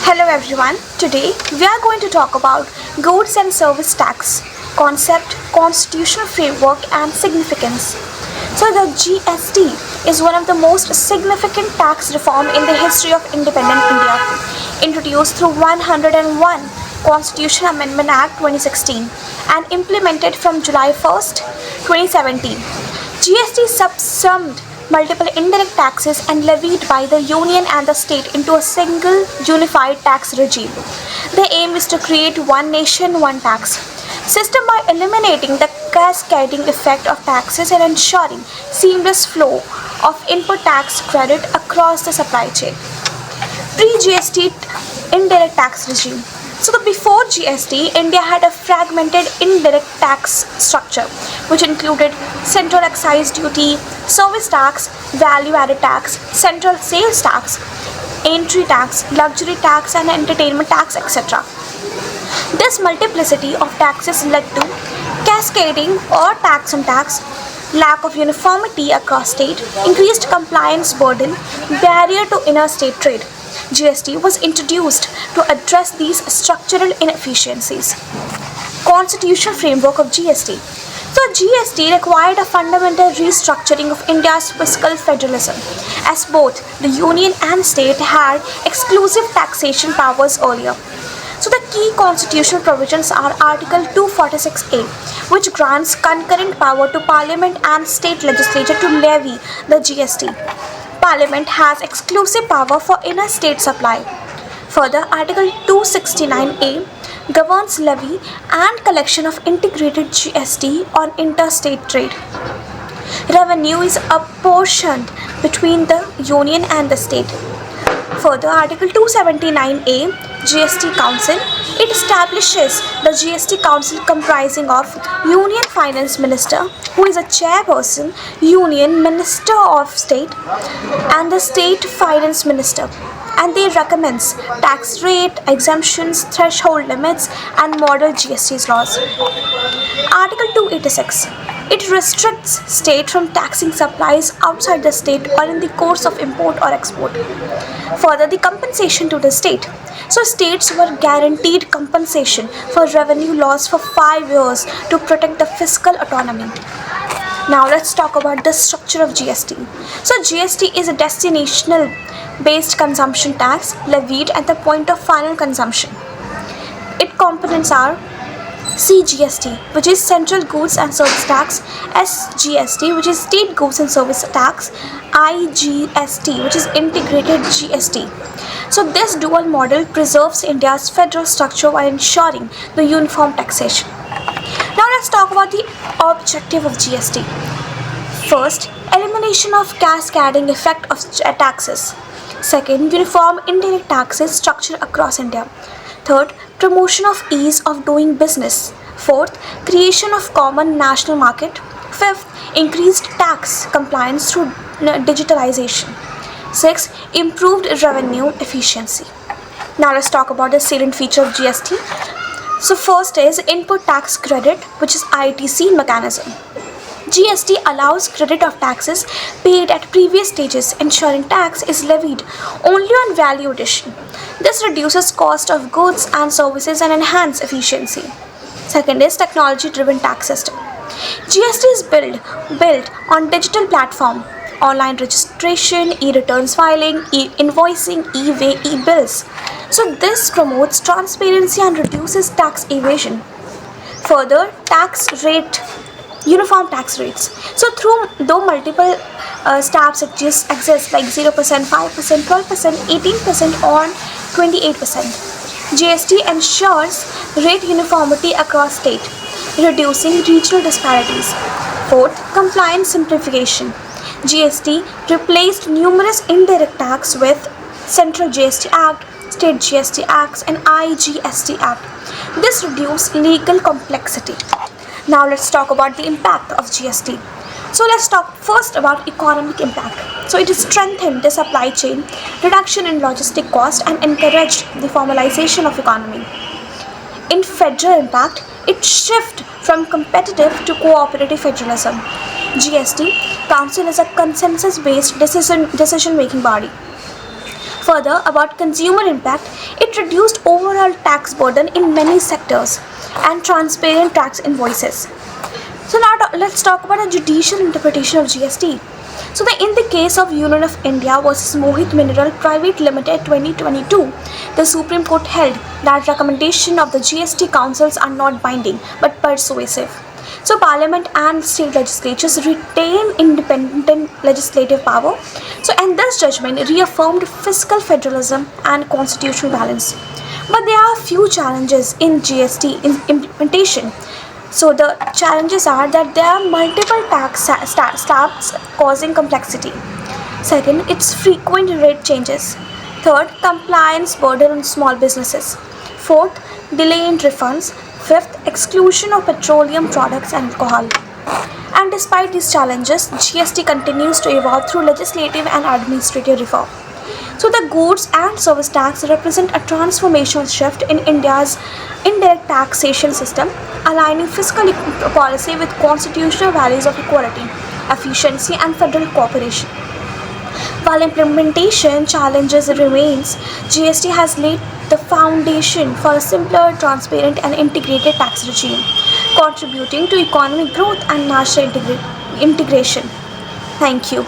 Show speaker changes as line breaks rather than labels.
Hello everyone. Today we are going to talk about goods and service tax concept, constitutional framework and significance. So the GST is one of the most significant tax reform in the history of independent India, introduced through 101 Constitution Amendment Act 2016 and implemented from July 1st, 2017. GST subsumed multiple indirect taxes and levied by the union and the state into a single unified tax regime. The aim is to create one nation, one tax system by eliminating the cascading effect of taxes and ensuring seamless flow of input tax credit across the supply chain. Pre-GST indirect tax regime. So before GST, India had a fragmented indirect tax structure, which included central excise duty, service tax, value-added tax, central sales tax, entry tax, luxury tax, and entertainment tax, etc. This multiplicity of taxes led to cascading or tax on tax, lack of uniformity across state, increased compliance burden, barrier to interstate trade. GST was introduced to address these structural inefficiencies. Constitutional framework of GST. So GST required a fundamental restructuring of India's fiscal federalism, as both the union and state had exclusive taxation powers earlier. So the key constitutional provisions are Article 246A, which grants concurrent power to Parliament and state legislature to levy the GST. Parliament has exclusive power for inner-state supply. Further, Article 269A governs levy and collection of integrated GST on interstate trade. Revenue is apportioned between the union and the state. Further, Article 279A GST Council, it establishes the GST Council comprising of Union Finance Minister, who is a chairperson, Union Minister of State, and the State Finance Minister, and they recommends tax rate, exemptions, threshold limits, and model GST laws. Article 286. It restricts state from taxing supplies outside the state or in the course of import or export. Further, the compensation to the state. So states were guaranteed compensation for revenue loss for 5 years to protect the fiscal autonomy. Now let's talk about the structure of GST. So GST is a destinational based consumption tax levied at the point of final consumption. Its components are CGST, which is Central Goods and Service Tax, SGST, which is State Goods and Service Tax, IGST, which is Integrated GST. So this dual model preserves India's federal structure while ensuring the uniform taxation. Now let's talk about the objective of GST. First, elimination of cascading effect of taxes. Second, uniform indirect taxes structure across India. Third, promotion of ease of doing business. Fourth, creation of common national market. Fifth, increased tax compliance through digitalization. Sixth, improved revenue efficiency. Now let's talk about the salient feature of GST. So first is input tax credit, which is ITC mechanism. GST allows credit of taxes paid at previous stages, ensuring tax is levied only on value addition. This reduces cost of goods and services and enhances efficiency. Second is technology-driven tax system. GST is built on digital platform, online registration, e-returns filing, e-invoicing, e-way, e-bills. So this promotes transparency and reduces tax evasion. Further, tax rate. Uniform tax rates. So though multiple slabs exist like 0%, 5%, 12%, 18% or 28%. GST ensures rate uniformity across state, reducing regional disparities. Fourth, compliance simplification. GST replaced numerous indirect tax with Central GST Act, State GST Acts and IGST Act. This reduced legal complexity. Now let's talk about the impact of GST. So let's talk first about economic impact. So it has strengthened the supply chain, reduction in logistic cost and encouraged the formalization of economy. In federal impact, it shifted from competitive to cooperative federalism. GST Council is a consensus-based decision-making body. Further, about consumer impact, it reduced overall tax burden in many sectors and transparent tax invoices. So now let's talk about a judicial interpretation of GST. So in the case of Union of India versus Mohit Mineral Private Limited 2022, the Supreme Court held that recommendation of the GST councils are not binding but persuasive. So Parliament and state legislatures retain independent legislative power. So and this judgment reaffirmed fiscal federalism and constitutional balance. But there are few challenges in GST implementation. So the challenges are that there are multiple tax slabs causing complexity. Second, it's frequent rate changes. Third, compliance burden on small businesses. Fourth, delay in refunds. Fifth, exclusion of petroleum products and alcohol. And despite these challenges, GST continues to evolve through legislative and administrative reform. So the goods and service tax represent a transformational shift in India's indirect taxation system, aligning fiscal policy with constitutional values of equality, efficiency, and federal cooperation. While implementation challenges remains, GST has laid the foundation for a simpler, transparent, and integrated tax regime, contributing to economic growth and national integration. Thank you.